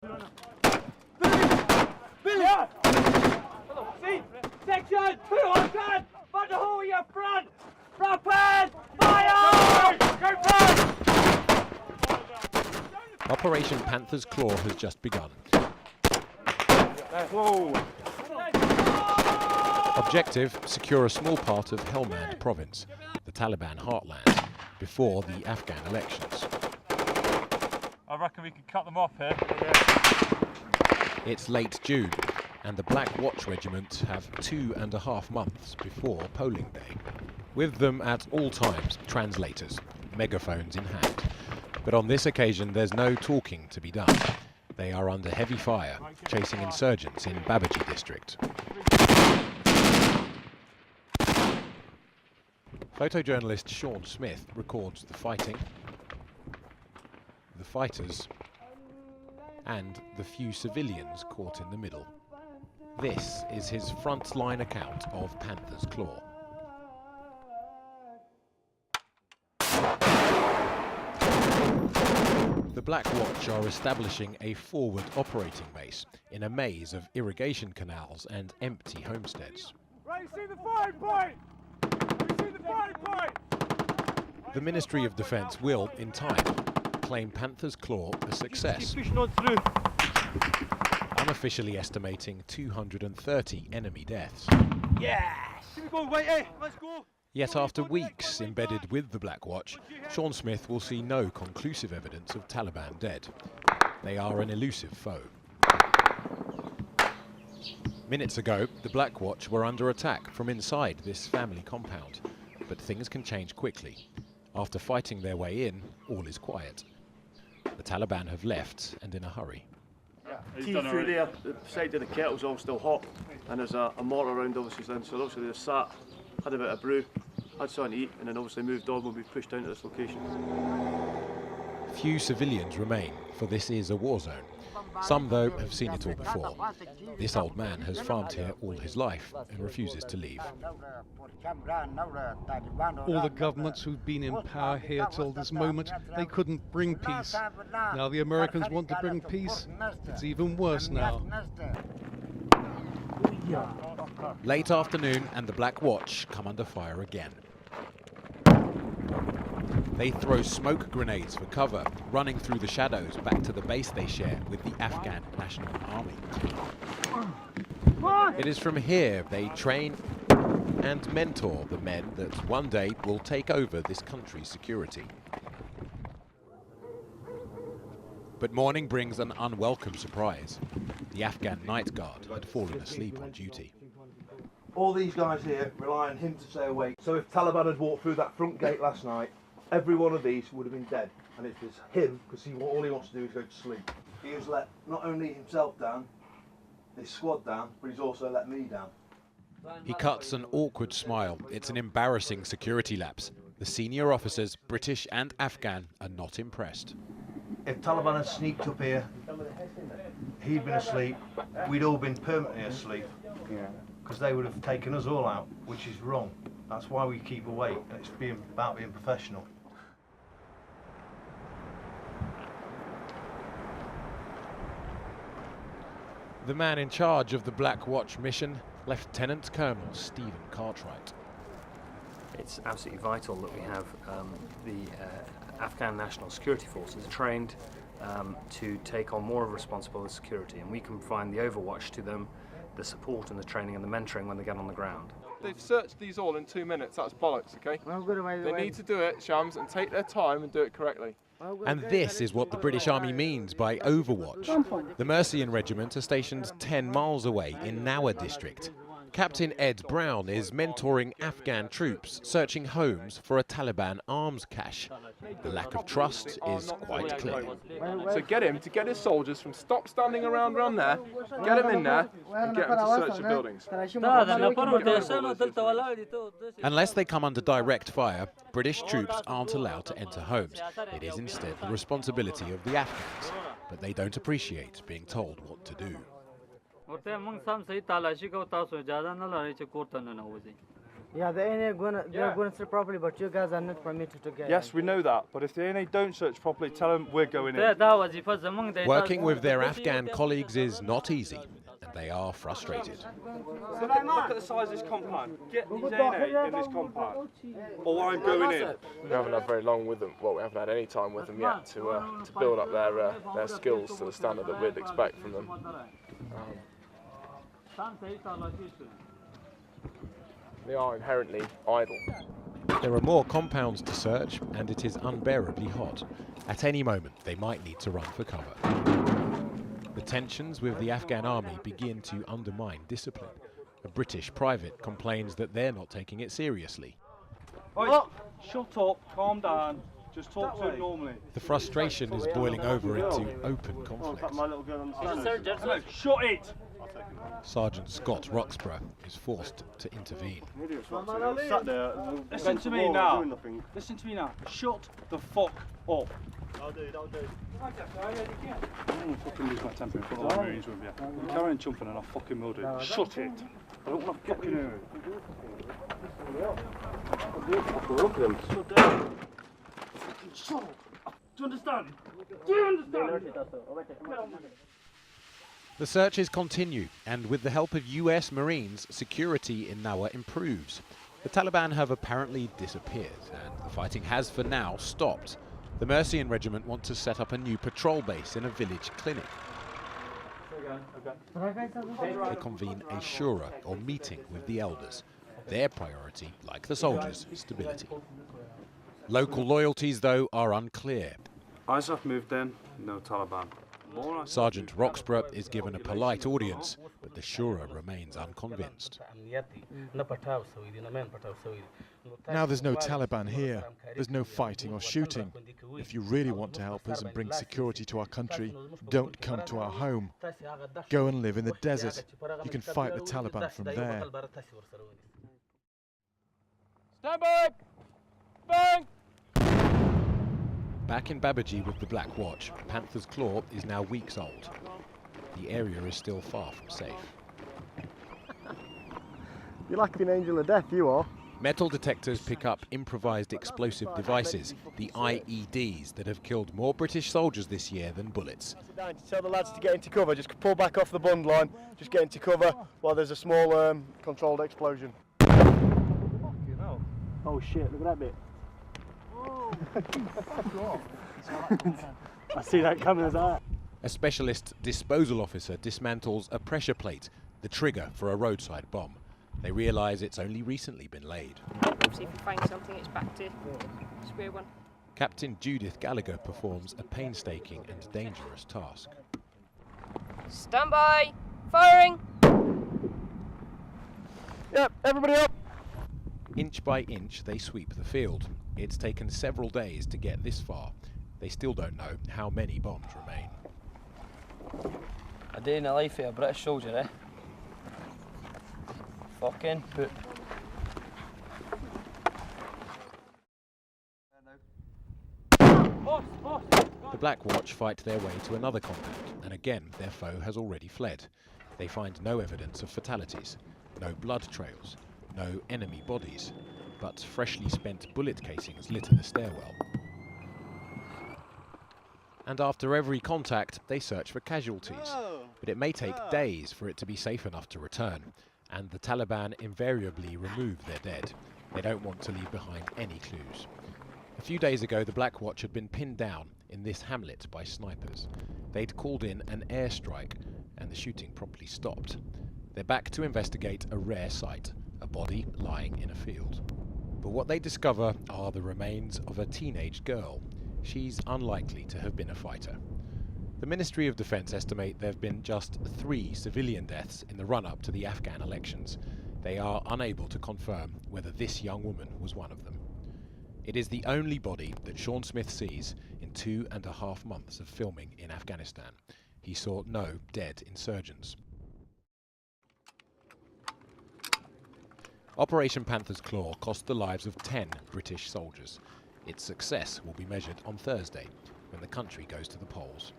Section 200! Find the hole in your front! Rapid! Fire! Go front! Operation Panther's Claw has just begun. Whoa. Objective, secure a small part of HANDMADE province, the Taliban heartland, before the Afghan elections. I reckon we can cut them off here. It's late June, and the Black Watch Regiment have 2.5 months before polling day. With them at all times, translators, megaphones in hand. But on this occasion, there's no talking to be done. They are under heavy fire, chasing insurgents in Babaji district. Photojournalist Sean Smith records the fighting, the fighters, and the few civilians caught in the middle. This is his frontline account of Panther's Claw. The Black Watch are establishing a forward operating base in a maze of irrigation canals and empty homesteads. Right, you see the firing point? Have you seen the firing point? The Ministry of Defence will, in time, claim Panther's Claw a success, unofficially estimating 230 enemy deaths. Yes! Here we go, Whitey, let's go! Yet after weeks embedded with the Black Watch, Sean Smith will see no conclusive evidence of Taliban dead. They are an elusive foe. Minutes ago, the Black Watch were under attack from inside this family compound. But things can change quickly. After fighting their way in, all is quiet. The Taliban have left, and in a hurry. Tea through there, the side of the kettle's all still hot, and there's a mortar around obviously then, so obviously they sat, had a bit of brew, had something to eat, and then obviously moved on when we pushed down to this location. Few civilians remain, for this is a war zone. Some, though, have seen it all before. This old man has farmed here all his life and refuses to leave. All the governments who've been in power here till this moment, they couldn't bring peace. Now the Americans want to bring peace. It's even worse now. Late afternoon, and the Black Watch come under fire again. They throw smoke grenades for cover, running through the shadows back to the base they share with the Afghan National Army. It is from here they train and mentor the men that one day will take over this country's security. But morning brings an unwelcome surprise. The Afghan night guard had fallen asleep on duty. All these guys here rely on him to stay awake. So if Taliban had walked through that front gate last night, every one of these would have been dead. And it was him, because all he wants to do is go to sleep. He has let not only himself down, his squad down, but he's also let me down. He cuts an awkward smile. It's an embarrassing security lapse. The senior officers, British and Afghan, are not impressed. If Taliban had sneaked up here, he'd been asleep, we'd all been permanently asleep. Because they would have taken us all out, which is wrong. That's why we keep awake, and it's about being professional. The man in charge of the Black Watch mission, Lieutenant Colonel Stephen Cartwright. It's absolutely vital that we have the Afghan National Security Forces trained to take on more of responsible security, and we can provide the overwatch to them, the support and the training and the mentoring when they get on the ground. They've searched these all in 2 minutes, that's bollocks, okay? They need to do it, Shams, and take their time and do it correctly. And this is what the British Army means by overwatch. The Mercian Regiment are stationed 10 miles away in Nawa district. Captain Ed Brown is mentoring Afghan troops searching homes for a Taliban arms cache. The lack of trust is quite clear. So get him to get his soldiers from stop standing around there, get them in there, and get them to search the buildings. Unless they come under direct fire, British troops aren't allowed to enter homes. It is instead the responsibility of the Afghans, but they don't appreciate being told what to do. Yeah, the NA they're going to search properly, but you guys are not permitted to get. Yes, we know that, but if the NA don't search properly, tell them we're going in. Working with their Afghan colleagues is not easy, and they are frustrated. Look at the size of this compound. Get these NA in this compound, or I'm going in. We haven't had very long with them. Well, we haven't had any time with them yet to build up their skills to the standard that we'd expect from them. They are inherently idle. There are more compounds to search, and it is unbearably hot. At any moment, they might need to run for cover. The tensions with the Afghan army begin to undermine discipline. A British private complains that they're not taking it seriously. Oi, shut up, calm down, just talk to him normally. The frustration is boiling over into open conflict. Shut it! Sergeant Scott Roxburgh is forced to intervene. Listen to me now. Listen to me now. Shut the fuck up. I'll do. I'm gonna fucking lose my temper in front of the Marines with you. Carry on jumping and I'll fucking will do. Shut it. I don't want to fucking hear it. Look at them. Shut down. Shut up. Do you understand? Do you understand? The searches continue, and with the help of US Marines, security in Nawa improves. The Taliban have apparently disappeared, and the fighting has for now stopped. The Mercian Regiment want to set up a new patrol base in a village clinic. They convene a shura, or meeting, with the elders. Their priority, like the soldiers, stability. Local loyalties, though, are unclear. ISAF moved in, no Taliban. Sergeant Roxburgh is given a polite audience, but the shura remains unconvinced. Now there's no Taliban here. There's no fighting or shooting. If you really want to help us and bring security to our country, don't come to our home. Go and live in the desert. You can fight the Taliban from there. Stand by! Bang! Back in Babaji with the Black Watch, Panther's Claw is now weeks old. The area is still far from safe. You're like an angel of death, you are. Metal detectors pick up improvised explosive devices, the IEDs, that have killed more British soldiers this year than bullets. Tell the lads to get into cover, just pull back off the bund line, just get into cover while there's a small controlled explosion. Oh shit, look at that bit. I see that coming as that. A specialist disposal officer dismantles a pressure plate, the trigger for a roadside bomb. They realise it's only recently been laid. See if you find something, it's back to square one. Captain Judith Gallagher performs a painstaking and dangerous task. Stand by! Firing! Yep, everybody up! Inch by inch, they sweep the field. It's taken several days to get this far. They still don't know how many bombs remain. A day in the life of a British soldier, eh? Fucking poop. The Black Watch fight their way to another compound, and again their foe has already fled. They find no evidence of fatalities, no blood trails, no enemy bodies, but freshly spent bullet casings litter the stairwell. And after every contact, they search for casualties. But it may take days for it to be safe enough to return, and the Taliban invariably remove their dead. They don't want to leave behind any clues. A few days ago, the Black Watch had been pinned down in this hamlet by snipers. They'd called in an airstrike, and the shooting promptly stopped. They're back to investigate a rare sight, a body lying in a field. But what they discover are the remains of a teenage girl. She's unlikely to have been a fighter. The Ministry of Defense estimate there have been just 3 civilian deaths in the run-up to the Afghan elections. They are unable to confirm whether this young woman was one of them. It is the only body that Sean Smith sees in 2.5 months of filming in Afghanistan. He saw no dead insurgents. Operation Panther's Claw cost the lives of 10 British soldiers. Its success will be measured on Thursday, when the country goes to the polls.